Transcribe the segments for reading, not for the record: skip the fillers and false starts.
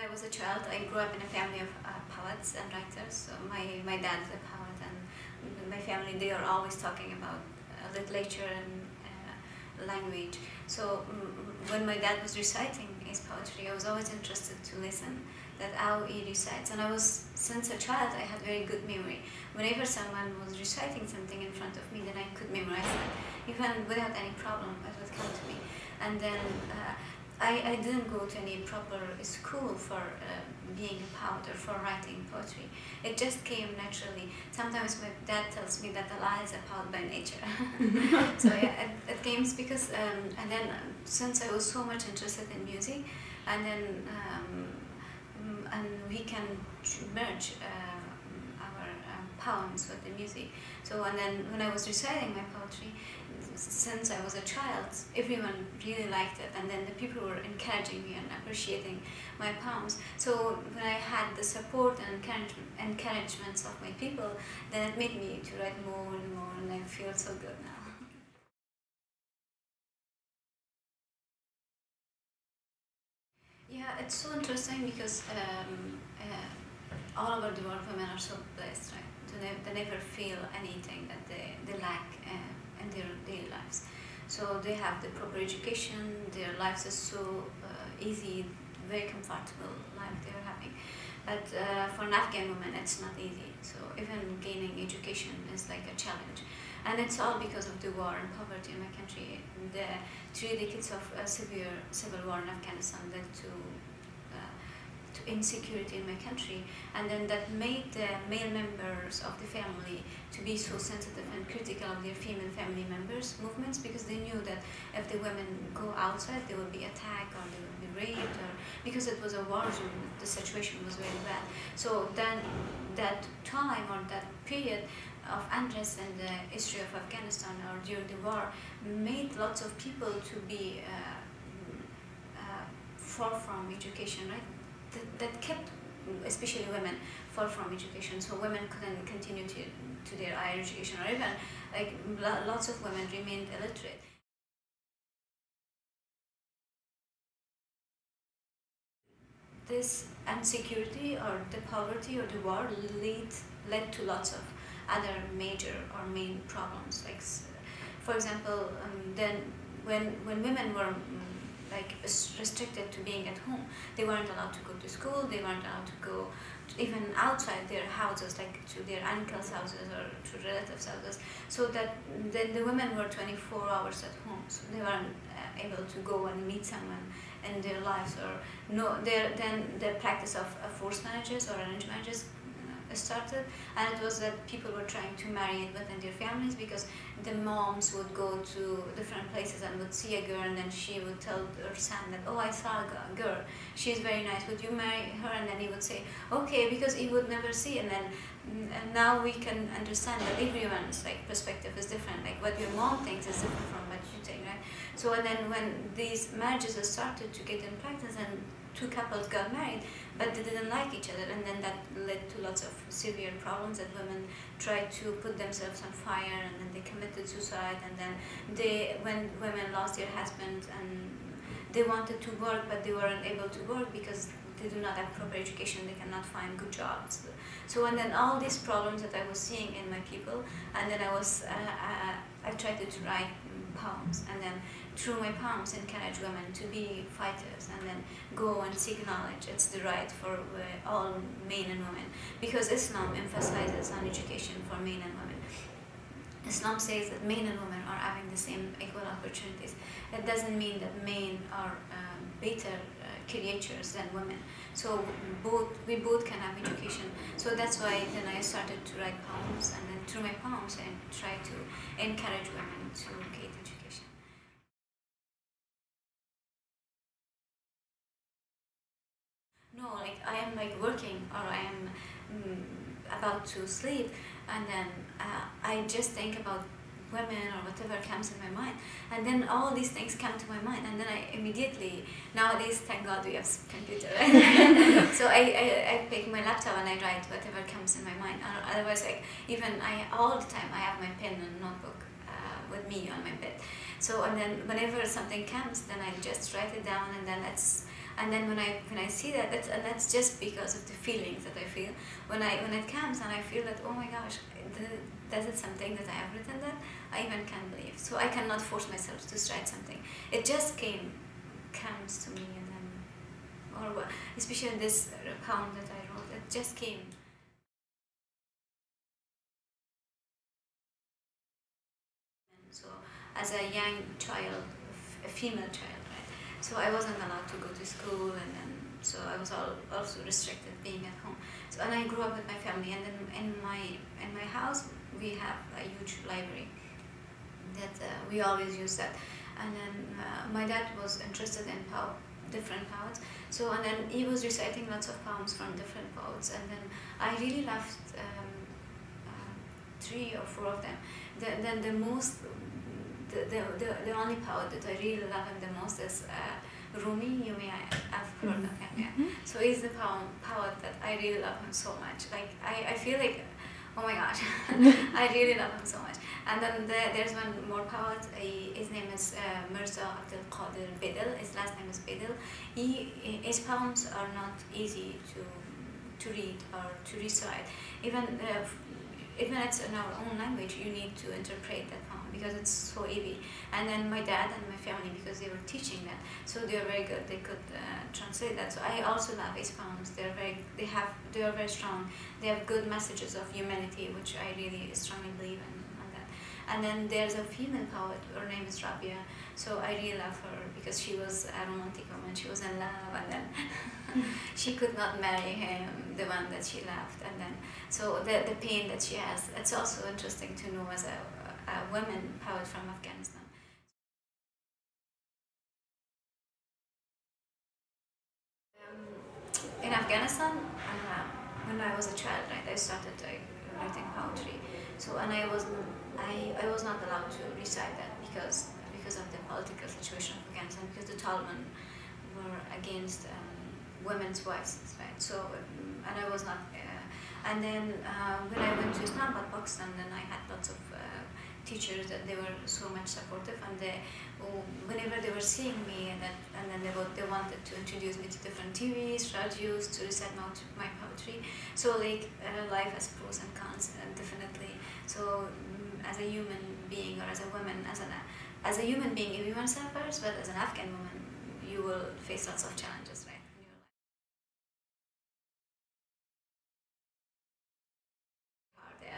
I was a child, I grew up in a family of poets and writers. So my dad's a poet, and my family, they are always talking about literature and language. So when my dad was reciting his poetry, I was always interested to listen that how he recites. And I was, since a child, I had very good memory. Whenever someone was reciting something in front of me, then I could memorize it, even without any problem. It would come to me. And then I didn't go to any proper school for being a poet or for writing poetry. It just came naturally. Sometimes my dad tells me that Alaha is a poet by nature. So yeah, it came because, and then since I was so much interested in music, and then and we can merge our poems with the music. So, and then when I was reciting my poetry, since I was a child, everyone really liked it, and then the people were encouraging me and appreciating my poems. So when I had the support and encouragements of my people, then it made me to write more and more, and I feel so good now. Yeah, it's so interesting because all over the world women are so blessed, right? They never feel anything that they lack in their daily lives. So they have the proper education, their lives is so easy, very comfortable life they are having. But for an Afghan woman, it's not easy. So even gaining education is like a challenge. And it's all because of the war and poverty in my country. The 3 decades of severe civil war in Afghanistan led to insecurity in my country, and then that made the male members of the family to be so sensitive and critical of their female family members' movements, because they knew that if the women go outside, they will be attacked or they will be raped, or because it was a war zone, the situation was very bad. So then that time or that period of unrest in the history of Afghanistan or during the war made lots of people to be far from education, right? That kept, especially women, far from education. So women couldn't continue to their higher education, or even like lots of women remained illiterate. This insecurity or the poverty or the war led to lots of other major or main problems. Like, for example, then when women were like restricted to being at home, they weren't allowed to go to school, they weren't allowed to go even outside their houses, like to their uncles' houses or to relatives' houses. So that then the women were 24 hours at home, so they weren't able to go and meet someone in their lives, or no. Then the practice of forced marriages or arranged marriages started, and it was that people were trying to marry within their families, because the moms would go to different places and would see a girl, and then she would tell her son that, oh, I saw a girl, she's very nice, would you marry her? And then he would say, okay, because he would never see. And then and now we can understand that everyone's like perspective is different, like what your mom thinks is different from what you think, right? So and then when these marriages started to get in practice, and 2 couples got married, but they didn't like each other, and then that led to lots of severe problems, that women tried to put themselves on fire, and then they committed suicide, and then when women lost their husband and they wanted to work, but they weren't able to work because they do not have proper education, they cannot find good jobs. So and then all these problems that I was seeing in my people, and then I tried to write poems, and then through my poems encourage women to be fighters, and then go and seek knowledge. It's the right for all men and women, because Islam emphasizes on education for men and women. Islam says that men and women are having the same equal opportunities. It doesn't mean that men are better creatures than women. So we both can have education. So that's why then I started to write poems, and then through my poems I try to encourage women to get education. No, like I am like working, or I am about to sleep, and then I just think about women or whatever comes in my mind, and then all these things come to my mind, and then I immediately, nowadays thank God we have computer, right? So I pick my laptop and I write whatever comes in my mind. Otherwise, like even all the time I have my pen and notebook with me on my bed. So and then whenever something comes, then I just write it down, and then And then when I see that, that's just because of the feelings that I feel when it comes, and I feel that, oh my gosh, that is something that I have written that I even can't believe. So I cannot force myself to write something. It just comes to me, and then, or especially in this poem that I wrote, it just came. So as a young child, a female child, right? So I wasn't allowed to go to school, and then so I was also restricted being at home. So, and I grew up with my family, and then in my house we have a huge library that we always use that. And then my dad was interested in different poets. So, and then he was reciting lots of poems from different poets, and then I really loved 3 or 4 of them. Then the most, the only poet that I really love him the most is Rumi. You may have heard of him, yeah. So he's the poet that I really love him so much. Like I feel like, oh my gosh, I really love him so much. And then there's one more poet. His name is Mirza Abdul Qadir Bedel. His last name is Bedel. His poems are not easy to read or to recite. Even it's in our own language, you need to interpret that poem because it's so heavy. And then my dad and my family, because they were teaching that, so they are very good. They could translate that. So I also love his poems. They are very strong. They have good messages of humanity, which I really strongly believe in. And then there's a female poet. Her name is Rabia. So I really love her because she was a romantic woman. She was in love, and then she could not marry him, the one that she loved. And then so the pain that she has. It's also interesting to know as a woman poet from Afghanistan. In Afghanistan, when I was a child, right, I started writing poetry. So, and I was not allowed to recite that because of the political situation of Afghanistan, because the Taliban were against women's voices, right? So, and I was not. And then when I went to Islamabad, Pakistan, then I had lots of teachers that they were so much supportive, and whenever they were seeing me, and then they wanted to introduce me to different TVs, radios, to recite my poetry. So like life has pros and cons, definitely. So as a human being, or as a woman, as a human being, everyone suffers, but as an Afghan woman, you will face lots of challenges, right?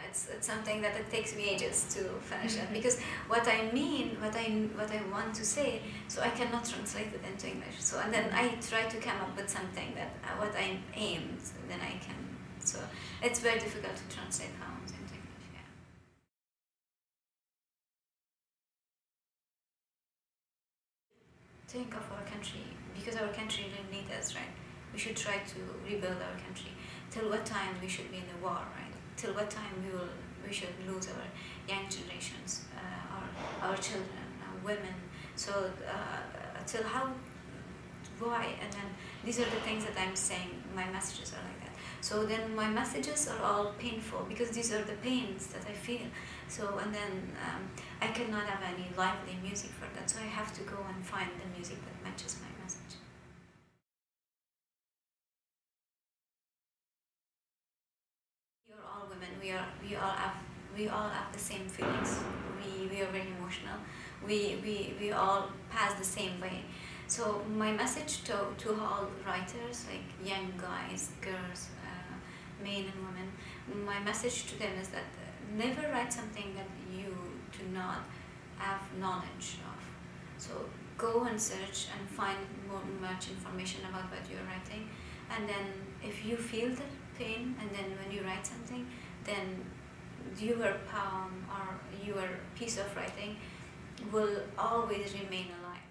It's something that it takes me ages to finish it, because what I mean, what I want to say, so I cannot translate it into English. So, and then I try to come up with something that what I aimed, then I can. So it's very difficult to translate poems into English. Yeah. Think of our country, because our country really needs us, right? We should try to rebuild our country. Till what time we should be in the war, right? Till what time we should lose our young generations, our children, our women. So till how, why? And then these are the things that I'm saying. My messages are like that. So then my messages are all painful, because these are the pains that I feel. So, and then I cannot have any lively music for that. So I have to go and find the music that matches my message. We are all women. We all have the same feelings. We are very emotional. We all pass the same way. So my message to all writers, like young guys, girls, men and women, my message to them is that never write something that you do not have knowledge of. So go and search and find much information about what you're writing, and then if you feel the pain, and then when you write something, then your poem or your piece of writing will always remain alive.